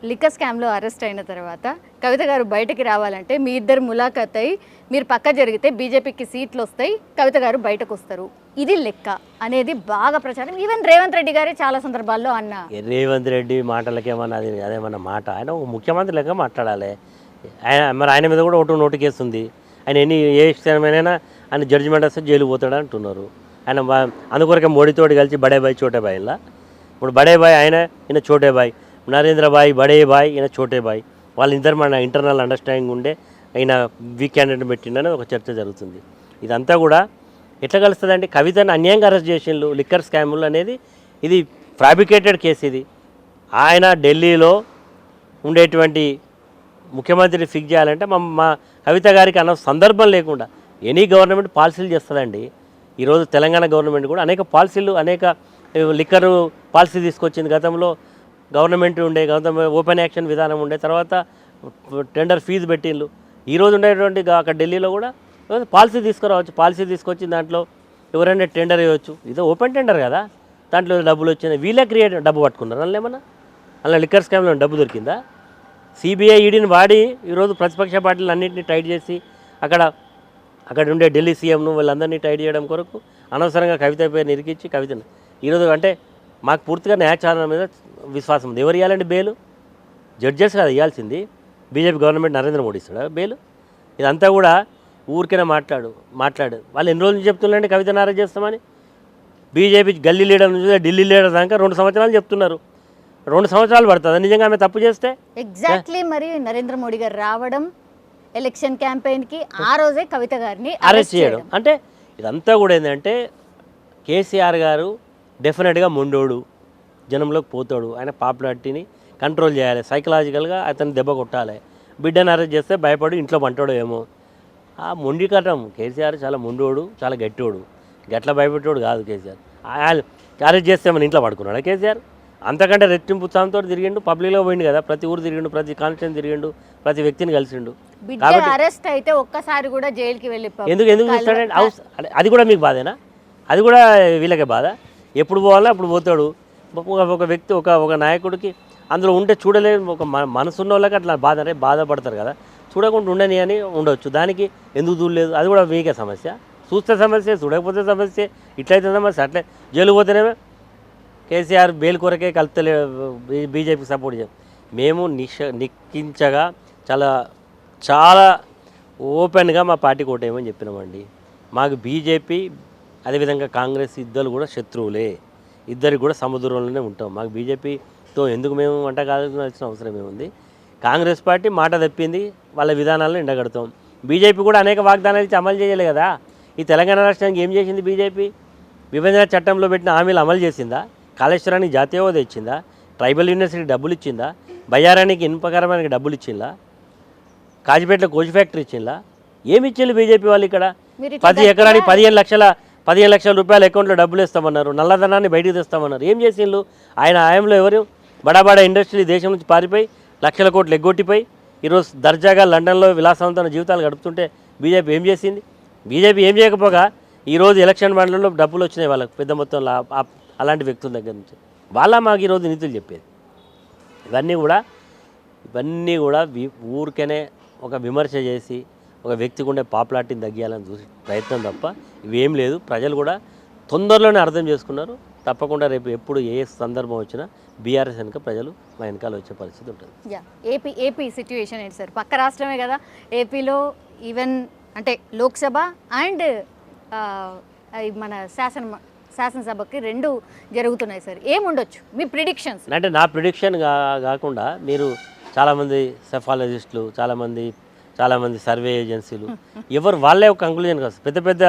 లిక్కర్ స్కామ్లో అరెస్ట్ అయిన తర్వాత కవిత గారు బయటకి రావాలంటే మీ ఇద్దరు ములాఖత్ అయ్యి మీరు పక్క జరిగితే బీజేపీకి సీట్లు వస్తాయి, కవిత గారు బయటకు వస్తారు, ఇది లెక్క అనేది బాగా ప్రచారం. ఈవెన్ రేవంత్ రెడ్డి గారే చాలా సందర్భాల్లో అన్న. రేవంత్ రెడ్డి మాటలకేమన్నా అదేమన్నా మాట, ఆయన ఒక ముఖ్యమంత్రి లెక్క మాట్లాడాలి. ఆయన మీద కూడా ఒకటి నోటికేస్తుంది. ఆయన ఏ క్షణమైనా ఆయన జడ్జిమెంట్ వస్తే జైలు పోతాడు అంటున్నారు. ఆయన అందుకొరకే మోడీతోటి కలిసి బడే బాయ్ చోటే బాయ్లా. ఇప్పుడు బడే బాయ్ ఈయన చోటే బాయ్, నరేంద్ర బాయ్ బడే బాయ్, ఈయన చోటే బాయ్, వాళ్ళిద్దరు మన ఇంటర్నల్ అండర్స్టాండింగ్ ఉండే ఆయన వీక్ క్యాండిడేట్ పెట్టిండని ఒక చర్చ జరుగుతుంది. ఇదంతా కూడా ఎట్లా కలుస్తుందంటే కవితను అన్యాయంగా అరెస్ట్ చేసిండ్రు లిక్కర్ స్కాములు అనేది ఇది ఫ్యాబ్రికేటెడ్ కేసు. ఇది ఆయన ఢిల్లీలో ఉండేటువంటి ముఖ్యమంత్రిని ఫిక్స్ చేయాలంటే మా కవిత గారికి అన్న సందర్భం లేకుండా ఎనీ గవర్నమెంట్ పాలసీలు చేస్తుందండి. ఈరోజు తెలంగాణ గవర్నమెంట్ కూడా అనేక పాలసీలు, అనేక లిక్కర్ పాలసీ తీసుకొచ్చింది. గతంలో గవర్నమెంట్ ఓపెన్ యాక్షన్ విధానం ఉండే, తర్వాత టెండర్ ఫీజు పెట్టిండ్రు. ఈరోజు ఉండేటువంటి అక్కడ ఢిల్లీలో కూడా పాలసీ తీసుకురావచ్చు, పాలసీ తీసుకొచ్చిన దాంట్లో ఎవరైనా టెండర్ ఇవ్వచ్చు. ఇదో ఓపెన్ టెండర్ కదా, దాంట్లో డబ్బులు వచ్చినాయి, వీళ్ళే డబ్బు పట్టుకున్నారు. అందులో ఏమన్నా అలా లిక్కర్ స్కామ్లో డబ్బు దొరికిందా? సిబిఐ ఈడీని వాడి ఈరోజు ప్రతిపక్ష పార్టీలు అన్నింటినీ టైట్ చేసి అక్కడ ఉండే ఢిల్లీ సీఎంను వాళ్ళందరినీ టైట్ చేయడం కొరకు అనవసరంగా కవిత పేరు నిరికించి కవితను ఈరోజు అంటే మాకు పూర్తిగా న్యాయచారణ మీద విశ్వాసం ఉంది. ఎవరు ఇవ్వాలండి బెయిల్? జడ్జెస్ కదా ఇవ్వాల్సింది. బీజేపీ గవర్నమెంట్ నరేంద్ర మోడీ ఇస్తాడా బెయిల్? ఇదంతా కూడా ఊరికైనా మాట్లాడు వాళ్ళు ఎన్ని రోజులు చెప్తున్నారండి కవితను అరెస్ట్ చేస్తామని. బీజేపీ గల్లీ లీడర్ నుంచి ఢిల్లీ లీడర్ దాకా 2 సంవత్సరాలు చెప్తున్నారు. 2 సంవత్సరాలు పడుతుంది నిజంగా ఆమె తప్పు చేస్తే. ఎగ్జాక్ట్లీ. మరి నరేంద్ర మోడీ గారు రావడం ఎలక్షన్ క్యాంపెయిన్కి ఆ రోజే కవిత గారిని అరెస్ట్ చేయడం అంటే ఇదంతా కూడా ఏంటంటే కేసీఆర్ గారు డెఫినెట్గా మొండోడు, జనంలోకి పోతాడు, ఆయన పాపులారిటీని కంట్రోల్ చేయాలి, సైకలాజికల్గా అతన్ని దెబ్బ కొట్టాలి. బిడ్డను అరెస్ట్ చేస్తే భయపడి ఇంట్లో పంటాడో ఏమో. ఆ మొండికటం కేసీఆర్ చాలా మొండోడు, చాలా గట్టోడు, గట్ల భయపెట్టోడు కాదు కేసీఆర్. అరెస్ట్ చేస్తే మన ఇంట్లో పడుకున్నాడు కేసీఆర్. అంతకంటే రెట్టింపు ఉత్సాహంతో తిరిగిండు, పబ్లిక్లో పోయిండు కదా, ప్రతి ఊరు తిరిగిండు, ప్రతి కాన్స్టిట్యూన్సీ తిరిగిండు, ప్రతి వ్యక్తిని కలిసిండు. కాబట్టి అరెస్ట్ అయితే ఒక్కసారి కూడా జైలుకి వెళ్ళి ఎందుకు చూస్తాడంటే అది కూడా మీకు బాధేనా? అది కూడా వీళ్ళకే బాధ. ఎప్పుడు పోవాలో అప్పుడు పోతాడు. ఒక వ్యక్తి ఒక నాయకుడికి అందులో ఉంటే చూడలేని ఒక మనసున్న వాళ్ళకి అట్లా బాధపడతారు కదా, చూడకుండా ఉండని అని ఉండవచ్చు. దానికి ఎందుకు చూడలేదు అది కూడా మీకే సమస్య. చూస్తే సమస్య, చూడకపోతే సమస్య, ఇట్లయితే సమస్య. అట్లే జైలు పోతేనేమో కేసీఆర్ బెయిల్ కొరకే కలుపుతలే బీజేపీకి సపోర్ట్ చేయం. మేము నిక్కించగా చాలా ఓపెన్గా మా పార్టీకి ఓటేయమని చెప్పినామండి. మాకు బీజేపీ అదేవిధంగా కాంగ్రెస్ ఇద్దరు కూడా శత్రువులే, ఇద్దరికి కూడా సముద్రంలోనే ఉంటాం. మాకు బీజేపీతో ఎందుకు మేము వంట కావాల్సిన అవసరం ఏముంది? కాంగ్రెస్ పార్టీ మాట తప్పింది, వాళ్ళ విధానాలను ఎండగడతాం. బీజేపీ కూడా అనేక వాగ్దానాలు ఇచ్చి అమలు చేయలే కదా. ఈ తెలంగాణ రాష్ట్రానికి ఏం చేసింది బీజేపీ? విభజన చట్టంలో పెట్టిన హామీలు అమలు చేసిందా? కాళేశ్వరానికి జాతీయ హోదా ఇచ్చిందా? ట్రైబల్ యూనివర్సిటీ డబ్బులు ఇచ్చిందా? బయ్యారానికి ఇనుపకరమానికి డబ్బులు ఇచ్చిందా? కాజిపేటలో కోచ్ ఫ్యాక్టరీ ఇచ్చిందా? ఏమి ఇచ్చింది బీజేపీ వాళ్ళు? ఇక్కడ 10 ఎకరానికి 15 లక్షల రూపాయల అకౌంట్లో డబ్బులు ఇస్తామన్నారు, నల్లధనాన్ని బయటకు తెస్తామన్నారు. ఏం చేసిండ్రు? ఆయన ఆయంలో ఎవరు బడా ఇండస్ట్రీలు దేశం నుంచి పారిపోయి లక్షల కోట్లు ఎగ్గొట్టిపోయి ఈరోజు దర్జాగా లండన్లో విలాసవంతమైన జీవితాలు గడుపుతుంటే బీజేపీ ఏం చేసింది? బీజేపీ ఏం చేయకపోగా ఈరోజు ఎలక్షన్ బండ్లలో డబ్బులు వచ్చినాయి వాళ్ళకు పెద్ద మొత్తంలో అలాంటి వ్యక్తుల దగ్గర నుంచి. వాళ్ళ మాకు ఈరోజు నీతులు చెప్పేది. ఇవన్నీ కూడా ఊరికనే ఒక విమర్శ చేసి ఒక వ్యక్తికి ఉండే పాపులారిటీని తగ్గియాలని చూసి ప్రయత్నం తప్ప ఇవేం లేదు. ప్రజలు కూడా తొందరలోనే అర్థం చేసుకున్నారు. తప్పకుండా రేపు ఎప్పుడు ఏ సందర్భం వచ్చినా బీఆర్ఎస్ వెనుక ప్రజలు మా వెనకాల వచ్చే పరిస్థితి ఉంటుంది. ఏపీ సిచ్యువేషన్ ఏంటి సార్? పక్క రాష్ట్రమే కదా ఏపీలో. ఈవెన్ అంటే లోక్సభ అండ్ మన శాసనసభకి 2 జరుగుతున్నాయి సార్. ఏముండొచ్చు మీ ప్రిడిక్షన్స్? అంటే నా ప్రిడిక్షన్ కాకుండా మీరు చాలామంది సెఫాలజిస్టులు, చాలామంది సర్వే ఏజెన్సీలు ఎవరు వాళ్ళే ఒక కంక్లూజన్ కాదు. పెద్ద పెద్ద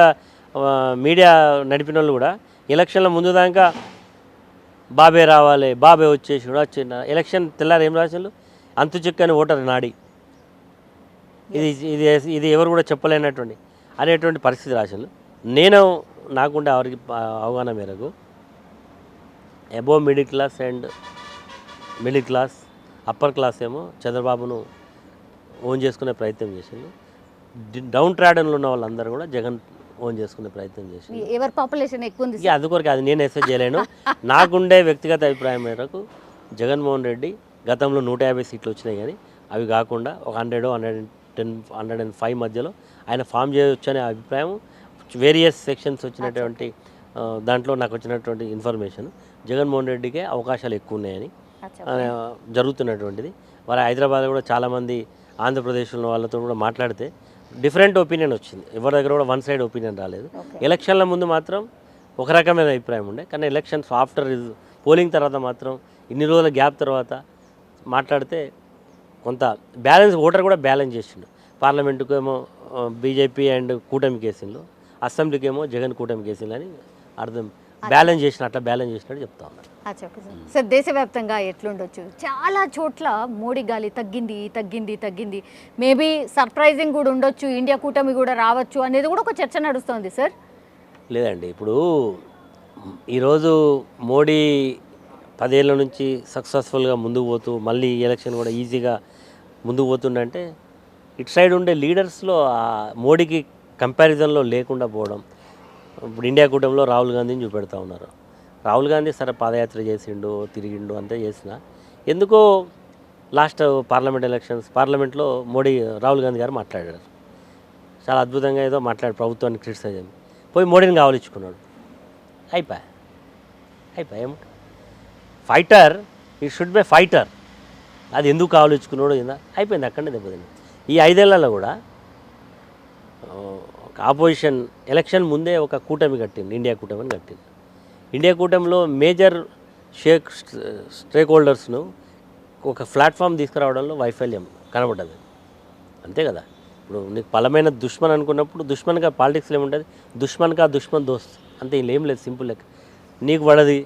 మీడియా నడిపిన వాళ్ళు కూడా ఎలక్షన్ల ముందు దాకా బాబే రావాలి, బాబే వచ్చిన ఎలక్షన్ తెల్లారు ఏం రాసిండు? అంతు చిక్కని ఓటర్ నాడి, ఇది ఎవరు కూడా చెప్పలేనటువంటి అనేటువంటి పరిస్థితి రాసిండు. నేను నాకుండే అవగాహన మేరకు above middle class and middle class, upper class ఏమో చంద్రబాబును ఓన్ చేసుకునే ప్రయత్నం చేసిండు. డౌన్ ట్రాడన్లో ఉన్న వాళ్ళందరూ కూడా జగన్ ఓన్ చేసుకునే ప్రయత్నం చేసిండు. ఎవరి పాపులేషన్ ఎక్కువ ఉంది? అందుకొరకు అది నేను ఎక్సెప్ట్ చేయలేను. నాకుండే వ్యక్తిగత అభిప్రాయం మేరకు జగన్మోహన్ రెడ్డి గతంలో 150 సీట్లు వచ్చినాయి, కానీ అవి కాకుండా ఒక 100, 110, 105 మధ్యలో ఆయన ఫామ్ చేయవచ్చు అనే అభిప్రాయం వేరియస్ సెక్షన్స్ వచ్చినటువంటి దాంట్లో నాకు వచ్చినటువంటి ఇన్ఫర్మేషన్ జగన్మోహన్ రెడ్డికే అవకాశాలు ఎక్కువ ఉన్నాయని జరుగుతున్నటువంటిది. మరి హైదరాబాద్ కూడా చాలామంది ఆంధ్రప్రదేశ్లో వాళ్ళతో కూడా మాట్లాడితే డిఫరెంట్ ఒపీనియన్ వచ్చింది. ఎవరి దగ్గర కూడా వన్ సైడ్ ఒపీనియన్ రాలేదు. ఎలక్షన్ల ముందు మాత్రం ఒక రకమైన అభిప్రాయం ఉండే, కానీ ఎలక్షన్స్ ఆఫ్టర్ పోలింగ్ తర్వాత మాత్రం ఇన్ని రోజుల గ్యాప్ తర్వాత మాట్లాడితే కొంత బ్యాలెన్స్, ఓటర్ కూడా బ్యాలెన్స్ చేసిండు. పార్లమెంటుకు ఏమో బీజేపీ అండ్ కూటమి కేసులు, అసెంబ్లీకి ఏమో జగన్ కూటమి కేసులు అని అర్థం బ్యాలెన్స్ చేసినట్టు చెప్తా ఉన్నారు. సార్ దేశవ్యాప్తంగా ఎట్లుండొచ్చు? చాలా చోట్ల మోడీ గాలి తగ్గింది. మేబీ సర్ప్రైజింగ్ కూడా ఉండొచ్చు, ఇండియా కూటమి కూడా రావచ్చు అనేది కూడా ఒక చర్చ నడుస్తుంది సార్. లేదండి, ఇప్పుడు ఈరోజు మోడీ 10 ఏళ్ళ నుంచి సక్సెస్ఫుల్గా ముందుకు పోతూ మళ్ళీ ఎలక్షన్ కూడా ఈజీగా ముందుకు పోతుండంటే ఇటు సైడ్ ఉండే లీడర్స్లో మోడీకి కంపారిజన్లో లేకుండా పోవడం. ఇప్పుడు ఇండియా కూటమిలో రాహుల్ గాంధీని చూపెడతా ఉన్నారు. రాహుల్ గాంధీ సరే పాదయాత్ర చేసిండు, తిరిగిండు, అంతే చేసిన ఎందుకో లాస్ట్ పార్లమెంట్లో రాహుల్ గాంధీ గారు మాట్లాడారు. చాలా అద్భుతంగా ఏదో ప్రభుత్వాన్ని క్రిటిసైజ్ పోయి మోడీని కావలించుకున్నాడు. అయిపోయి ఏమంటారు? ఫైటర్, ఈ షుడ్ బి ఫైటర్. అది ఎందుకు కావలించుకున్నాడు అయిపోయింది, అక్కడనే దెబ్బతింది. ఈ 5 ఏళ్లలో కూడా ఆపోజిషన్ ఎలక్షన్ ముందే ఒక కూటమి కట్టింది, ఇండియా కూటమిని కట్టింది. ఇండియా కూటమిలో మేజర్ స్టేక్ హోల్డర్స్ను ఒక ప్లాట్ఫామ్ తీసుకురావడంలో వైఫల్యం కనబడ్డది, అంతే కదా. ఇప్పుడు నీకు బలమైన దుష్మన్ అనుకున్నప్పుడు దుష్మన్గా పాలిటిక్స్లో ఏముంటుంది? దుష్మన్ దోస్త్, అంతే. ఏం లేదు, సింపుల్ లెక్క. నీకు పడది,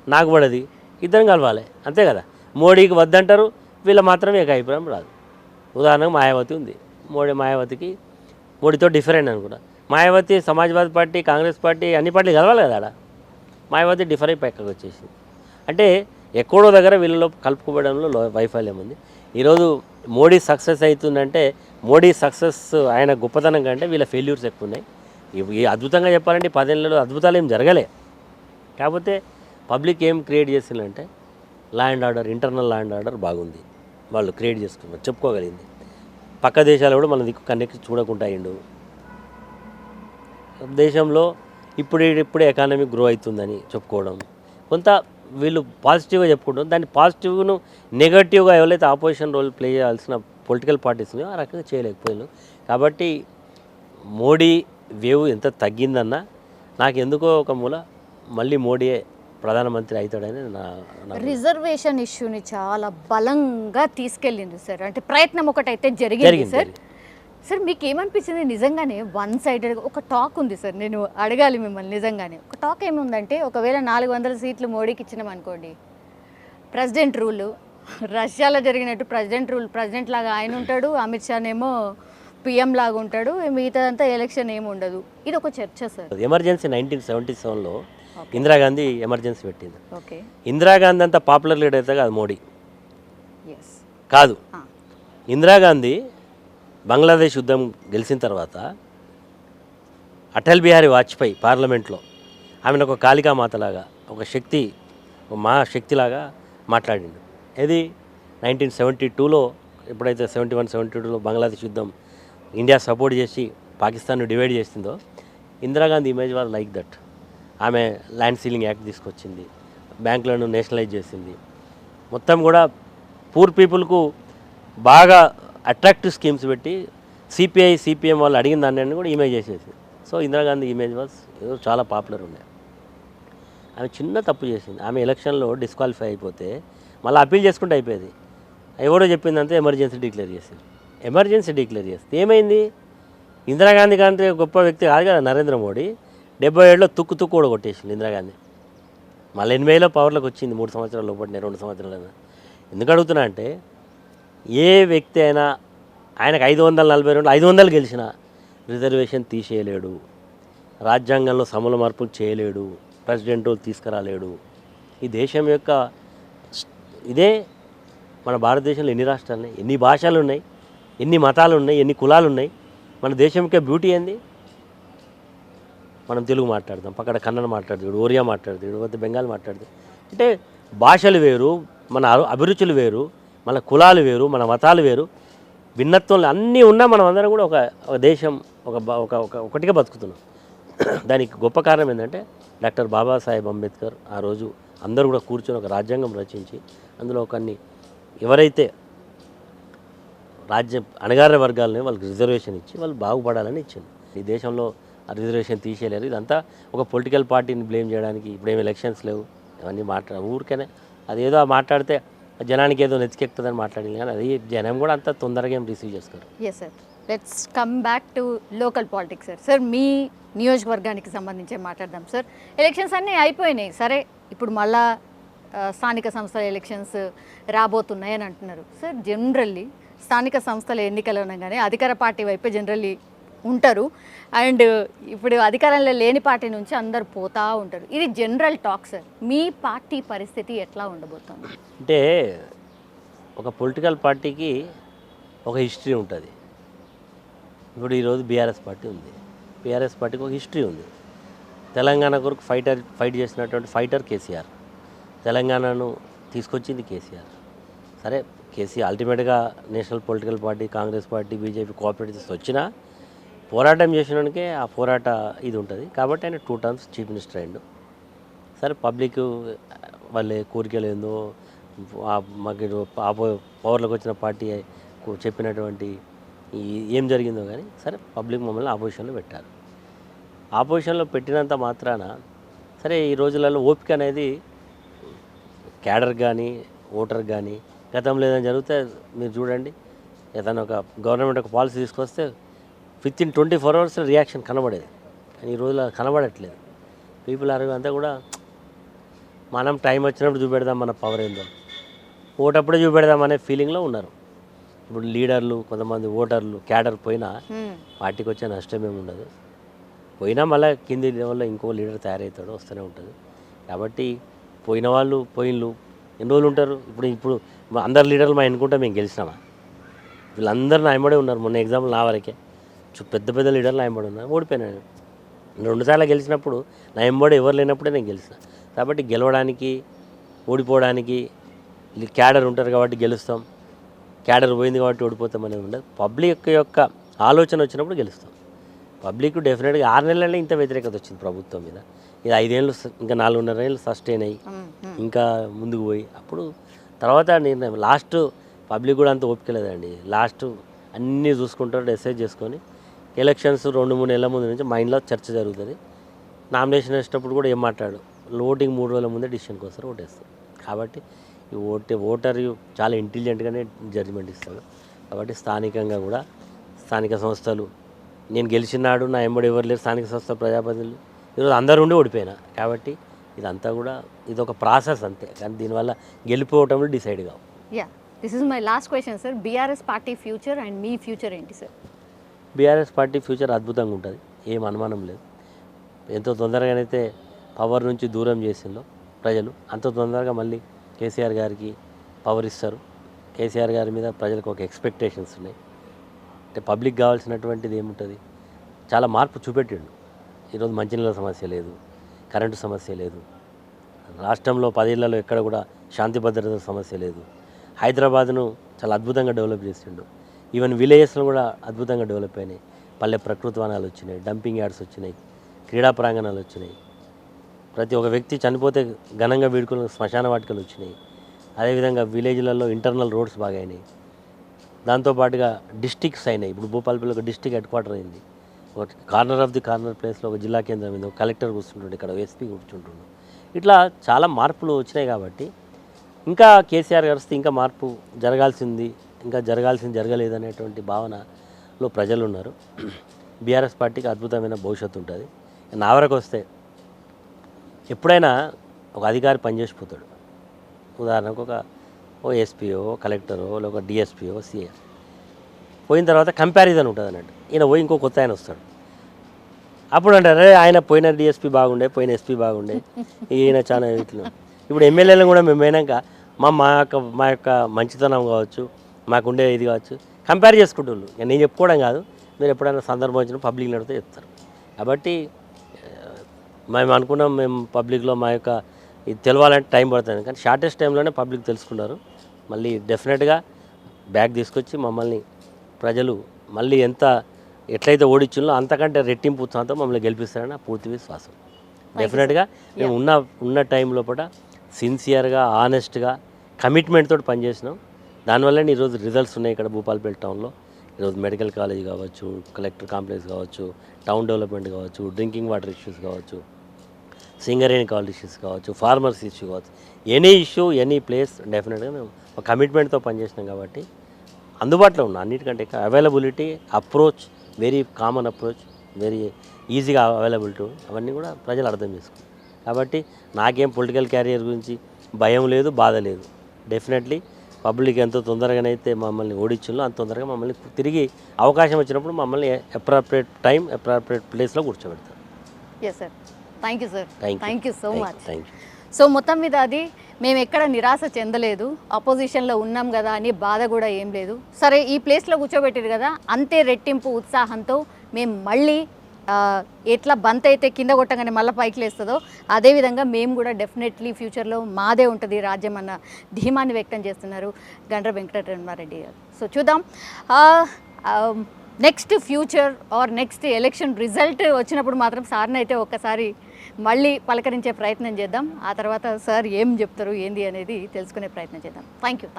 నాకు పడది, ఇద్దరం కలవాలి, అంతే కదా. మోడీకి వద్దంటారు, వీళ్ళ మాత్రమే ఏక అభిప్రాయం రాదు. ఉదాహరణకు మాయావతి ఉంది. మోడీతో డిఫరెంట్ అనుకుంటా. మాయావతి సమాజ్వాదీ పార్టీ, కాంగ్రెస్ పార్టీ, అన్ని పార్టీలు కలవాలి కదా ఆడ. మాయావతి డిఫరెంట్ పక్కకు వచ్చేసింది. అంటే ఎక్కడో దగ్గర వీళ్ళలో కలుపుకోవడంలో వైఫల్యం ఉంది. ఈరోజు మోడీ సక్సెస్ అవుతుందంటే మోడీ సక్సెస్ ఆయన గొప్పతనం కంటే వీళ్ళ ఫెయిల్యూర్స్ ఎక్కువ ఉన్నాయి. ఈ అద్భుతంగా చెప్పాలంటే 10 ఏళ్ళలో అద్భుతాలు ఏం జరగలే. కాకపోతే పబ్లిక్ ఏం క్రియేట్ చేసిందంటే ఇంటర్నల్ లా అండ్ ఆర్డర్ బాగుంది, వాళ్ళు క్రియేట్ చేసుకున్నారు, చెప్పుకోగలిగింది. పక్క దేశాలు కూడా మన దిక్కు కన్నెక్కి చూడకుండా అయ్యిండు. దేశంలో ఇప్పుడే ఎకానమీ గ్రో అవుతుందని చెప్పుకోవడం, కొంత వీళ్ళు పాజిటివ్గా చెప్పుకుంటాం. దాన్ని పాజిటివ్ను నెగటివ్గా ఎవరైతే ఆపోజిషన్ రోల్ ప్లే చేయాల్సిన పొలిటికల్ పార్టీస్ ఉన్నాయో ఆ రకంగా చేయలేకపోయాను. కాబట్టి మోడీ వేవ్ ఎంత తగ్గిందన్నా నాకు ఎందుకో ఒక మూల మళ్ళీ మోడీయే ప్రధానమంత్రి అవుతాడని రిజర్వేషన్ ఇష్యూని చాలా బలంగా తీసుకెళ్ళింది సార్. అంటే ప్రయత్నం ఒకటైతే జరిగింది సార్. సార్ మీకు ఏమనిపించింది? నిజంగానే వన్ సైడెడ్గా ఒక టాక్ ఉంది సార్, నేను అడగాలి మిమ్మల్ని. నిజంగానే ఒక టాక్ ఏముందంటే ఒకవేళ 400 సీట్లు మోడీకి ఇచ్చినాం అనుకోండి, ప్రెసిడెంట్ రూల్ రష్యాలో జరిగినట్టు ప్రెసిడెంట్ లాగా ఆయన ఉంటాడు, అమిత్ షానేమో పిఎం లాగా ఉంటాడు, మిగతాదంతా ఎలక్షన్ ఏమి ఉండదు. ఇది ఒక చర్చ సార్. ఎమర్జెన్సీ 1977లో ఇందిరాగాంధీ ఎమర్జెన్సీ పెట్టింది. ఇందిరాగాంధీ అంతా పాపులర్ లీడర్ అయితే కాదు మోడీ. కాదు, ఇందిరాగాంధీ బంగ్లాదేశ్ యుద్ధం గెలిచిన తర్వాత అటల్ బిహారీ వాజ్పేయి పార్లమెంట్లో ఆమెను ఒక కాళికా మాతలాగా, ఒక శక్తి, ఒక మహాశక్తిలాగా మాట్లాడిండు. ఇది 1972లో ఎప్పుడైతే 71-72లో బంగ్లాదేశ్ యుద్ధం ఇండియా సపోర్ట్ చేసి పాకిస్తాన్ను డివైడ్ చేసిందో, Indira Gandhi image was like that. ఆమె ల్యాండ్ సీలింగ్ యాక్ట్ తీసుకొచ్చింది, బ్యాంకులను నేషనలైజ్ చేసింది, మొత్తం కూడా పూర్ పీపుల్కు బాగా అట్రాక్టివ్ స్కీమ్స్ పెట్టి సిపిఐ సిపిఎం వాళ్ళు అడిగిన దాన్ని కూడా ఇమేజ్ చేసేసింది. సో ఇందిరాగాంధీ ఇమేజ్ వాజ్ చాలా పాపులర్ ఉన్నాయి. ఆమె చిన్న తప్పు చేసింది, ఆమె ఎలక్షన్లో డిస్క్వాలిఫై అయిపోతే మళ్ళీ అప్పీల్ చేసుకుంటే అయిపోయేది. ఎవరో చెప్పిందంటే ఎమర్జెన్సీ డిక్లేర్ చేసింది. ఎమర్జెన్సీ డిక్లేర్ చేస్తే ఏమైంది? ఇందిరాగాంధీ కంటే గొప్ప వ్యక్తి కాదు కదా నరేంద్ర మోడీ. 77లో తుక్కు కూడా కొట్టేసింది ఇందిరాగాంధీ. మళ్ళీ 80లో పవర్లోకి వచ్చింది, 3 సంవత్సరాల లోపలనే, 2 సంవత్సరాలైనా. ఎందుకు అడుగుతున్నా అంటే, ఏ వ్యక్తి అయినా ఆయనకు 542 500 గెలిచినా రిజర్వేషన్ తీసేయలేడు, రాజ్యాంగంలో సమూల మార్పులు చేయలేడు, ప్రెసిడెంట్ తీసుకురాలేడు. ఈ దేశం యొక్క ఇదే. మన భారతదేశంలో ఎన్ని రాష్ట్రాలు ఉన్నాయి, ఎన్ని భాషలు ఉన్నాయి, ఎన్ని మతాలు ఉన్నాయి, ఎన్ని కులాలు ఉన్నాయి. మన దేశం యొక్క బ్యూటీ ఏంది? మనం తెలుగు మాట్లాడతాం, పక్కన కన్నడ మాట్లాడతాడు, ఒరియా మాట్లాడతాడు, లేకపోతే బెంగాల్ మాట్లాడతాడు. అంటే భాషలు వేరు, మన అభిరుచులు వేరు, మన కులాలు వేరు, మన మతాలు వేరు, భిన్నత్వంలో అన్నీ ఉన్నా మనం అందరం కూడా ఒక దేశం, ఒకటిగా బతుకుతున్నాం. దానికి గొప్ప కారణం ఏంటంటే డాక్టర్ బాబాసాహెబ్ అంబేద్కర్ ఆ రోజు అందరూ కూడా కూర్చొని ఒక రాజ్యాంగం రచించి అందులో కొన్ని ఎవరైతే అణగారిన వర్గాలని వాళ్ళకి రిజర్వేషన్ ఇచ్చి వాళ్ళు బాగుపడాలని ఇచ్చింది. ఈ దేశంలో ఆ రిజర్వేషన్ తీసేయలేరు. ఇదంతా ఒక పొలిటికల్ పార్టీని బ్లేమ్ చేయడానికి. ఇప్పుడేమి ఎలక్షన్స్ లేవు, ఇవన్నీ ఊరికనే అదేదో మాట్లాడితే జనానికి ఏదో నెత్తికెక్కుతుందని మాట్లాడింది, కానీ అది జనం కూడా అంత తొందరగా ఏం రిసీవ్ చేసుకోరు. Yes sir, let's come back to local politics sir. Sir మీ నియోజకవర్గానికి సంబంధించి మాట్లాడదాం సార్. ఎలక్షన్స్ అన్నీ అయిపోయినాయి సరే, ఇప్పుడు మళ్ళా స్థానిక సంస్థల ఎలక్షన్స్ రాబోతున్నాయి అని అంటున్నారు సార్. జనరల్లీ స్థానిక సంస్థల ఎన్నికలు అనగానే అధికార పార్టీ వైపే జనరల్లీ ఉంటారు, అండ్ ఇప్పుడు అధికారంలో లేని పార్టీ నుంచి అందరు పోతూ ఉంటారు. ఇది జనరల్ టాక్ సార్. మీ పార్టీ పరిస్థితి ఎట్లా ఉండబోతుంది? అంటే ఒక పొలిటికల్ పార్టీకి ఒక హిస్టరీ ఉంటుంది. ఇప్పుడు ఈరోజు బీఆర్ఎస్ పార్టీ ఉంది, బీఆర్ఎస్ పార్టీకి ఒక హిస్టరీ ఉంది. తెలంగాణ కొరకు ఫైట్ చేసినటువంటి ఫైటర్ కేసీఆర్, తెలంగాణను తీసుకొచ్చింది కేసీఆర్. సరే, కేసీఆర్ అల్టిమేట్గా national political party, Congress party, BJP cooperatives వచ్చినా పోరాటం చేసినానికే ఆ పోరాట ఇది ఉంటుంది. కాబట్టి ఆయన 2 టర్మ్స్ చీఫ్ మినిస్టర్ అయ్యిండు. సరే, పబ్లిక్ వాళ్ళ కోరికలు ఏందో మాకు పవర్లోకి వచ్చిన పార్టీ చెప్పినటువంటి ఏం జరిగిందో కానీ, సరే పబ్లిక్ మమ్మల్ని ఆపోజిషన్లో పెట్టారు. ఆపోజిషన్లో పెట్టినంత మాత్రాన సరే ఈ రోజులలో ఓపిక అనేది క్యాడర్ కానీ ఓటర్ కానీ గతంలో ఏదైనా జరిగితే మీరు చూడండి, ఏదైనా ఒక గవర్నమెంట్ ఒక పాలసీ తీసుకొస్తే వితిన్ 24 అవర్స్ రియాక్షన్ కనబడేది. కానీ ఈ రోజుల్లో కనబడట్లేదు. పీపుల్ అంతా కూడా మనం టైం వచ్చినప్పుడు చూపెడదాం మన పవర్ ఏందో, ఓటప్పుడే చూపెడదాం అనే ఫీలింగ్లో ఉన్నారు. ఇప్పుడు లీడర్లు, కొంతమంది ఓటర్లు, క్యాడర్ పోయినా పార్టీకి వచ్చే నష్టం ఏమి ఉండదు. పోయినా మళ్ళీ కింది లెవెల్లో ఇంకో లీడర్ తయారవుతాడు, వస్తూనే ఉంటుంది. కాబట్టి పోయిన వాళ్ళు పోయిన్లు ఎన్ని రోజులు ఉంటారు? ఇప్పుడు అందరు లీడర్లు మా ఎన్నుకుంటే మేము గెలిచినామా? వీళ్ళందరూ నా ఎంబడే ఉన్నారు. మొన్న ఎగ్జాంపుల్ నా వరకే పెద్ద పెద్ద లీడర్లు నా ఎంబడి ఉన్నారు. ఓడిపోయినాను 2 సార్లు గెలిచినప్పుడు, నా ఎంబడి ఎవరు లేనప్పుడే నేను గెలిచిన. కాబట్టి గెలవడానికి, ఓడిపోవడానికి క్యాడర్ ఉంటారు కాబట్టి గెలుస్తాం, క్యాడర్ పోయింది కాబట్టి ఓడిపోతాం అనేది ఉండదు. పబ్లిక్ యొక్క ఆలోచన వచ్చినప్పుడు గెలుస్తాం. పబ్లిక్ డెఫినెట్గా 6 నెలలనే ఇంత వ్యతిరేకత వచ్చింది ప్రభుత్వం మీద. ఇది 5 ఏళ్ళు, ఇంకా 4.5 ఏళ్ళు సస్టైన్ అయ్యి ఇంకా ముందుకు పోయి అప్పుడు తర్వాత నిర్ణయం. లాస్ట్ పబ్లిక్ కూడా అంత ఓపిక లేదండి. లాస్ట్ అన్నీ చూసుకుంటారు, డిసైడ్ చేసుకొని ఎలక్షన్స్ 2-3 నెలల ముందు నుంచి మైండ్లో చర్చ జరుగుతుంది. నామినేషన్ వేసేటప్పుడు కూడా ఏం మాట్లాడు, ఓటింగ్ 3 రోజుల ముందే డిసిషన్కి వస్తారు, ఓటేస్తారు. కాబట్టి ఈ ఓటర్ చాలా ఇంటెలిజెంట్గానే జడ్జిమెంట్ ఇస్తాడు. కాబట్టి స్థానికంగా కూడా స్థానిక సంస్థలు నేను గెలిచినాడు, నా ఎంబడి ఎవరు లేరు, స్థానిక సంస్థల ప్రజాప్రతినిధులు ఈరోజు అందరూ ఉండి ఓడిపోయినా. కాబట్టి ఇదంతా కూడా ఇది ఒక ప్రాసెస్ అంతే, కానీ దీనివల్ల గెలిపోవటంలో డిసైడ్ కావు. Yeah, this is my last question sir. BRS party future and me future ఏంటి సార్? బీఆర్ఎస్ పార్టీ ఫ్యూచర్ అద్భుతంగా ఉంటుంది, ఏం అనుమానం లేదు. ఎంతో తొందరగానైతే పవర్ నుంచి దూరం చేసిందో ప్రజలు, అంత తొందరగా మళ్ళీ కేసీఆర్ గారికి పవర్ ఇస్తారు. కేసీఆర్ గారి మీద ప్రజలకు ఒక ఎక్స్పెక్టేషన్స్ ఉన్నాయి. అంటే పబ్లిక్ కావాల్సినటువంటిది ఏముంటుంది, చాలా మార్పు చూపెట్టిండు. ఈరోజు మంచినీళ్ళ సమస్య లేదు, కరెంటు సమస్య లేదు, రాష్ట్రంలో 10 ఏళ్లలో ఎక్కడ కూడా శాంతి భద్రత సమస్య లేదు. హైదరాబాద్ను చాలా అద్భుతంగా డెవలప్ చేసిండు. ఈవెన్ విలేజెస్లో కూడా అద్భుతంగా డెవలప్ అయినాయి. పల్లె ప్రకృతి వనాలు వచ్చినాయి, డంపింగ్ యార్డ్స్ వచ్చినాయి, క్రీడా ప్రాంగణాలు వచ్చినాయి. ప్రతి ఒక్క వ్యక్తి చనిపోతే ఘనంగా వీడుకున్న శ్మశాన వాటికలు వచ్చినాయి. అదేవిధంగా విలేజ్లలో ఇంటర్నల్ రోడ్స్ బాగా అయినాయి. దాంతోపాటుగా డిస్టిక్స్ అయినాయి. ఇప్పుడు భూపాలపల్లి ఒక డిస్టిక్ హెడ్ క్వార్టర్ అయింది. ఒక కార్నర్ ఆఫ్ ది కార్నర్ ప్లేస్లో ఒక జిల్లా కేంద్రం అయింది. ఒక కలెక్టర్ కూర్చుంటుండే, ఇక్కడ ఎస్పీ కూర్చుంటుండు. ఇట్లా చాలా మార్పులు వచ్చినాయి. కాబట్టి ఇంకా కేసీఆర్ గారు వస్తే ఇంకా మార్పు జరగాల్సింది, ఇంకా జరగలేదు అనేటువంటి భావనలో ప్రజలు ఉన్నారు. బీఆర్ఎస్ పార్టీకి అద్భుతమైన భవిష్యత్తు ఉంటుంది. నా వరకు వస్తే ఎప్పుడైనా ఒక అధికారి పనిచేసిపోతాడు. ఉదాహరణకు ఓ ఎస్పీఓ, కలెక్టరో, లేక డిఎస్పీఓ, సిఏ పోయిన తర్వాత కంపారిజన్ ఉంటుంది అన్నట్టు. ఈయన పోయి ఇంకో కొత్త ఆయన వస్తాడు. అప్పుడు అంటారు, ఆయన పోయిన డిఎస్పీ బాగుండే, పోయిన ఎస్పీ బాగుండే, ఈయన చాలా ఇట్లా. ఇప్పుడు ఎమ్మెల్యేలను కూడా మేము పోయినాక మా యొక్క మంచితనం కావచ్చు, మాకుండే ఇది కావచ్చు కంపేర్ చేసుకుంటున్నారు. నేను చెప్పుకోవడం కాదు, మీరు ఎప్పుడైనా సందర్భం వచ్చిన పబ్లిక్ నడితే చెప్తారు. కాబట్టి మేము అనుకున్నాం, మేము పబ్లిక్లో మా యొక్క ఇది తెలవాలంటే టైం పడుతుంది. కానీ షార్టెస్ట్ టైంలోనే పబ్లిక్ తెలుసుకున్నారు. మళ్ళీ డెఫినెట్గా బ్యాక్ తీసుకొచ్చి మమ్మల్ని ప్రజలు మళ్ళీ ఎట్లయితే ఓడించిందో అంతకంటే రెట్టింపు ఉత్సాహంతో మమ్మల్ని గెలిపిస్తారని నా పూర్తి విశ్వాసం. డెఫినెట్గా మేము ఉన్న టైంలో కూడా సిన్సియర్గా, ఆనెస్ట్గా, కమిట్మెంట్ తోటి పనిచేసినాం. దానివల్లనే ఈరోజు రిజల్ట్స్ ఉన్నాయి. ఇక్కడ భూపాలపల్లి టౌన్లో ఈరోజు మెడికల్ కాలేజ్ కావచ్చు, కలెక్టర్ కాంప్లెక్స్ కావచ్చు, టౌన్ డెవలప్మెంట్ కావచ్చు, డ్రింకింగ్ వాటర్ ఇష్యూస్ కావచ్చు, సింగరేణి కాల్ ఇష్యూస్ కావచ్చు, ఫార్మర్స్ ఇష్యూ కావచ్చు, ఎనీ ఇష్యూ, ఎనీ ప్లేస్ డెఫినెట్గా మేము ఒక కమిట్మెంట్తో పనిచేసినాం. కాబట్టి అందుబాటులో ఉన్నాం. అన్నిటికంటే availability, approach, very common approach, very ఈజీగా అవైలబిలిటీ, అవన్నీ కూడా ప్రజలు అర్థం చేసుకున్నారు. కాబట్టి నాకేం పొలిటికల్ క్యారియర్ గురించి భయం లేదు, బాధ లేదు. డెఫినెట్లీ పబ్లిక్ ఎంతో తొందరగానైతే మమ్మల్ని ఓడించిందో అంత తొందరగా మమ్మల్ని తిరిగి అవకాశం వచ్చినప్పుడు మమ్మల్ని అప్రాప్రియేట్ టైం, అప్రాప్రియేట్ ప్లేస్లో కూర్చోబెడతారు. Yes sir, thank you sir, thank you so much. Thank you. So మొత్తం మీద అది మేము ఎక్కడ నిరాశ చెందలేదు, అపోజిషన్లో ఉన్నాం కదా అని బాధ కూడా ఏం లేదు. సరే, ఈ ప్లేస్లో కూర్చోబెట్టారు కదా, అంతే రెట్టింపు ఉత్సాహంతో మేము మళ్ళీ ఎట్లా బంత్ అయితే కింద కొట్టగానే మళ్ళీ పైకి లేస్తుందో అదేవిధంగా మేము కూడా డెఫినెట్లీ ఫ్యూచర్లో మాదే ఉంటుంది రాజ్యం అన్న ధీమాన్ని వ్యక్తం చేస్తున్నారు గండ్ర వెంకటరమణారెడ్డి గారు. సో చూద్దాం next future or next election result వచ్చినప్పుడు మాత్రం సార్ని అయితే ఒక్కసారి మళ్ళీ పలకరించే ప్రయత్నం చేద్దాం. ఆ తర్వాత సార్ ఏం చెప్తారు ఏంది అనేది తెలుసుకునే ప్రయత్నం చేద్దాం. Thank you.